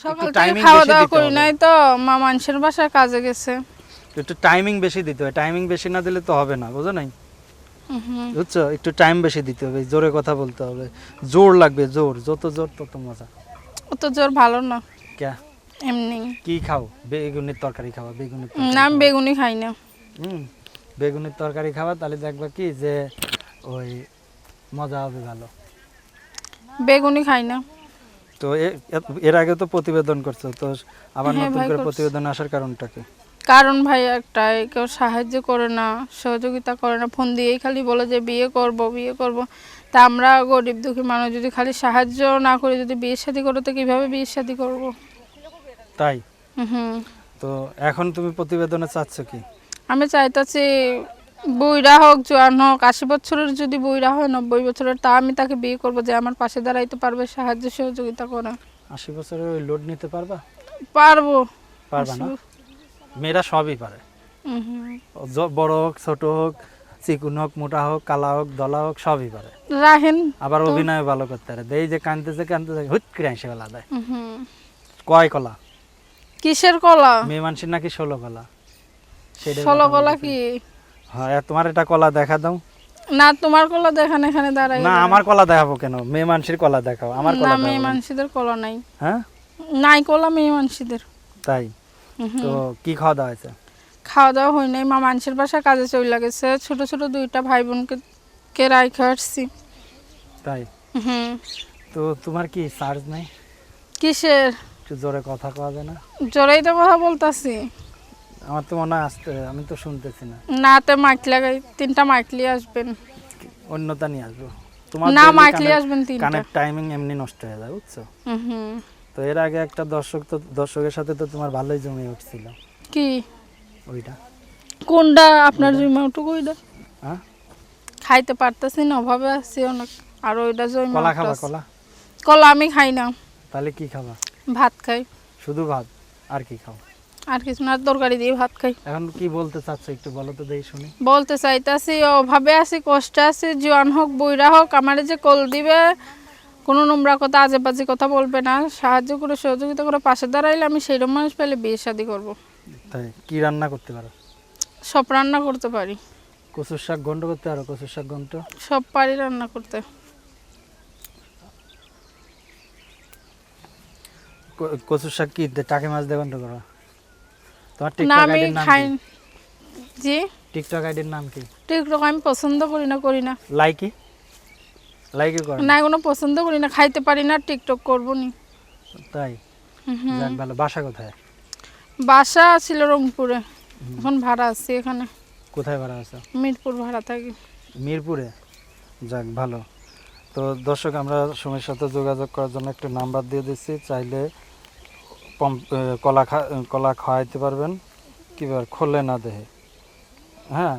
সকাল থেকে খাওয়া দাওয়া করি নাই তো, মা মানুষের বাসায় কাজে গেছে। একটু টাইমিং বেশি দিতে হবে, টাইমিং বেশি না দিলে তো হবে না, বুঝো নাই? বুঝছো, একটু টাইম বেশি দিতে হবে, জোরে কথা বলতে হবে, জোর লাগবে, জোর, যত জোর তত মজা। অত জোর ভালো না। কে? এমনি। কি খাও? বেগুনের তরকারি খাওয়া, বেগুনের না আমি বেগুনি খাই না। বেগুনের তরকারি খাওয়া, তাহলে দেখবা কি যে ওই মজা হবে ভালো। বেগুনি খাই না। তো এর আগে তো প্রতিবেদন করছো, তো আবার হ্যাঁ নতুন ভাই, করে করছি। প্রতিবেদন আসার কারণটা কি? কারণ ভাই একটাই, কেউ সাহায্য করে না, সহযোগিতা করে না, ফোন দিয়েই খালি বলে যে বিয়ে করব বিয়ে করব। তা আমরা গরিব দুঃখী মানুষ যদি খালি সাহায্য না করি, যদি বিয়ে শাদী করো তো কিভাবে বিয়ে শাদী করব? তাই? হুম। তো এখন তুমি প্রতিবেদনে চাচ্ছ কি? আমি চাইতেছি বুইড়া হোক জোয়ান হোক, 80 বছরের যদি বুইড়া হয়, 90 বছরের, তা আমি তাকে বিয়ে করব যে আমার পাশে দাঁড়াইতে পারবে, সাহায্য সহযোগিতা করে। 80 বছরের ওই লোড নিতে পারবা? পারবো। পারবা না? মেয়েরা সবই পারে, বড় হোক ছোট হোক, চিকুন হোক মোটা হোক, কালা হোক দলা হোক, সবই পারে। রাহেন আবার অভিনয় ভালো করতে পারে। এই যে কানতেছে কানতেছে হুট করে এসে বেলা দেয়। কয় কলা? কিসের কলা? মেয়ে মানুষের নাকি 16 কলা। 16 কলা কি? হ্যাঁ, তোমার এটা কলা দেখা দাও। না তোমার কলা দেখান এখানে দাঁড়াই। না আমার কলা দেখাবো কেন? মেয়ে মানুষের কলা দেখাও, আমার কলা না দেখাবো। মেয়ে মানুষদের কলা নাই। হ্যাঁ, নাই কলা মেয়ে মানুষদের। তাই? তো কি খাওয়া দাওয়া হয়েছে? খাওয়া দাওয়া হয় নাই, মা মানুষের বাসায় কাজে চলে গেছে, ছোট ছোট 2টা ভাই বোনকে রাইখে আসছি। তাই? তো তোমার কি চার্জ নাই? কিসের? একটু জোরে কথা কওয়া যায় না? জোরেই তো কথা বলতাছি। আমার তো মনে হয় আসতে, আমি তো শুনতেছি না। নাতে মাইক লাগাই, 3টা মাইকলি আসবেন। অন্যতা নিয়ে আসবো। তোমার না মাইকলি আসবেন 3টা। কানের টাইমিং এমনি নষ্ট হয়ে যায়, বুঝছো? তো এর আগে একটা দর্শকের সাথে তো তোমার ভালোই জমে উঠছিল। কি? ওইটা কোনটা আপনার জমা উঠু? কইটা? হ্যাঁ, খাইতে পারতাছি না, অভাবে আছি অনেক। আর ওইটা জমা। কলা খাবা? কলা? কলা আমি খাই না। তাহলে কি খাবা? ভাত খাই। শুধু ভাত? আর কি খাও? আর কিছু না, তরকারি দিয়ে ভাত খাই। এখন কি বলতে চাচ্ছ একটু বলো তো, দেই শুনি। বলতে চাইতাছি অভাবে আছি, কষ্টে আছি, জোয়ান হোক বুইড়া হোক, আমারে যে কল দিবে, কোনো নোংরা কথা আজে বাজে কথা বলবে না, সাহায্য করে সহযোগিতা করে পাশে দাঁড়াইলে আমি সেইরকম মানুষ পেলে বিয়ে শাদী করবো। তাই? কি রান্না করতে পারো? সব রান্না করতে পারি। কচুর শাক ঘন্ট করতে পারো? কচুর শাক ঘন্ট সব পারি রান্না করতে। কচুর শাক কি টাকি মাছ দিয়ে ঘন্ট করো? তোমার না টিকটক আমি আইডির নাম খাই। কি? জি টিকটক আইডির নাম কি? টিকটক আমি পছন্দ করি না। লাইকি করো না কোনো পছন্দ করি না, খাইতে পারি না, টিকটক করবো নি। তাই? যাক ভালো। বাসা কোথায়? বাসা ছিল রংপুরে, এখন ভাড়া আছি এখানে। কোথায় ভাড়া আছো? মিরপুর ভাড়া থাকি। মিরপুরে? যাক ভালো। তো দর্শক, আমরা সময়ের সাথে যোগাযোগ করার জন্য একটা নাম্বার দিয়ে দিচ্ছি, চাইলে কলা খাওয়াইতে পারবেন, কিবার খোলে না দেহে। হ্যাঁ,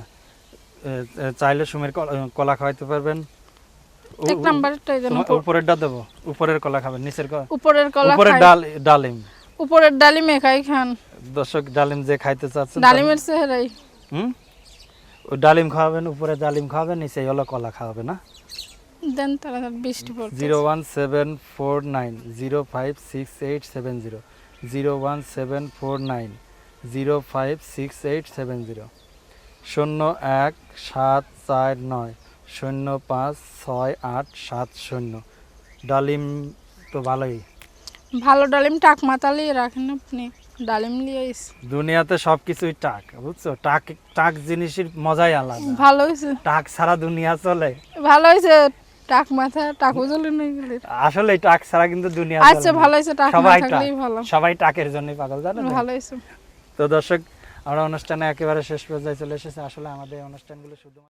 চাইলে সুমের কলা খাওয়াইতে পারবেন। এক নাম্বারটাই যেন উপরেরটা দেবো? উপরের কলা খাবেন? নিচের উপরের কলা? উপরের ডালিম? উপরের ডালিম একাই খান। দর্শক, ডালিম যে খাইতে চাচ্ছেন, ডালিমের চেহারাই। ওই ডালিম খাওয়াবেন, উপরে ডালিম খাওয়াবেন, নিচে হলো কলা খাওয়াবে না? দেন তারা বৃষ্টি পড়ছে। 01749056870, 01749056870, 017490056870। ডালিম তো ভালোই। ভালো ডালিম টাক মাতালি রাখেন আপনি, ডালিম লিয়ে দুনিয়াতে সবকিছুই টাক, বুঝছো? টাক জিনিসের মজাই আলাদা। ভালো হয়েছে। টাক ছাড়া দুনিয়া চলে? ভালো হয়েছে। টাক মাথা টাকও চলে না গেলে আসলে টাক ছাড়া কিন্তু দুনিয়া চলে। আচ্ছা ভালো হয়েছে, টাক না থাকলেই ভালো। সবাই টাকের জন্যই পাগল, জানেন? ভালো হয়েছে। তো দর্শক, আমরা অনুষ্ঠানে একেবারে শেষ পর্যায়ে চলে এসেছি। আসলে আমাদের অনুষ্ঠানগুলো শুধু